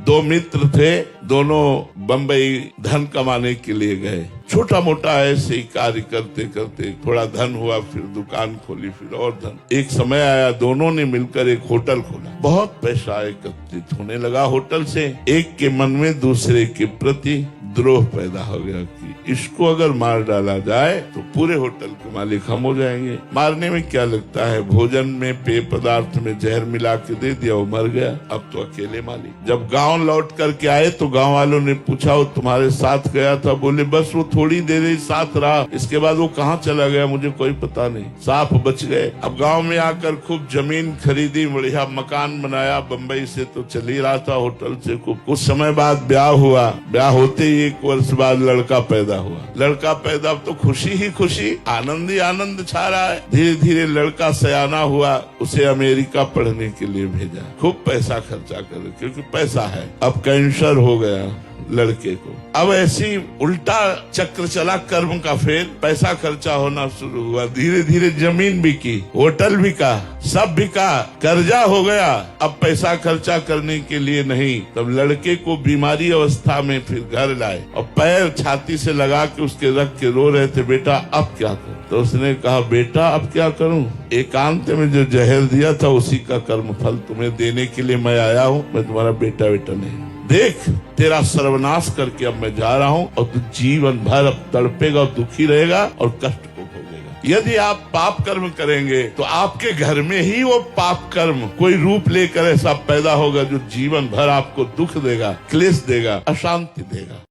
दो मित्र थे, दोनों बम्बई धन कमाने के लिए गए। छोटा मोटा ऐसे ही कार्य करते करते थोड़ा धन हुआ, फिर दुकान खोली, फिर और धन। एक समय आया, दोनों ने मिलकर एक होटल खोला। बहुत पैसा एकत्रित होने लगा होटल से। एक के मन में दूसरे के प्रति द्रोह पैदा हो गया कि इसको अगर मार डाला जाए तो पूरे होटल के मालिक हम हो जाएंगे। मारने में क्या लगता है, भोजन में पेय पदार्थ में जहर मिला के दे दिया, वो मर गया। अब तो अकेले मालिक। जब गांव लौट करके आए तो गांव वालों ने पूछा, वो तुम्हारे साथ गया था? बोले बस वो थोड़ी देर ही साथ रहा, इसके बाद वो कहाँ चला गया मुझे कोई पता नहीं। साफ बच गए। अब गाँव में आकर खूब जमीन खरीदी, बढ़िया मकान बनाया। बम्बई से तो चल ही रहा था होटल से। कुछ समय बाद ब्याह हुआ। ब्याह होते ही 1 वर्ष बाद लड़का पैदा हुआ। लड़का पैदा, तो खुशी ही खुशी, आनंद ही आनंद छा रहा है। धीरे धीरे लड़का सयाना हुआ, उसे अमेरिका पढ़ने के लिए भेजा। खूब पैसा खर्चा कर, क्योंकि पैसा है। अब कैंसर हो गया लड़के को। अब ऐसी उल्टा चक्र चला कर्म का। फिर पैसा खर्चा होना शुरू हुआ। धीरे धीरे जमीन बिकी, होटल बिका, सब बिका, कर्जा हो गया। अब पैसा खर्चा करने के लिए नहीं। तब लड़के को बीमारी अवस्था में फिर घर लाए और पैर छाती से लगा के उसके रख के रो रहे थे, बेटा अब क्या करूं? तो उसने कहा, बेटा अब क्या करूं? एकांत में जो जहर दिया था उसी का कर्म फल तुम्हें देने के लिए मैं आया हूं। मैं तुम्हारा बेटा नहीं। देख, तेरा सर्वनाश करके अब मैं जा रहा हूं और तू जीवन भर अब तड़पेगा और दुखी रहेगा और कष्ट को भोगेगा। यदि आप पाप कर्म करेंगे तो आपके घर में ही वो पाप कर्म कोई रूप लेकर ऐसा पैदा होगा जो जीवन भर आपको दुख देगा, क्लेश देगा, अशांति देगा।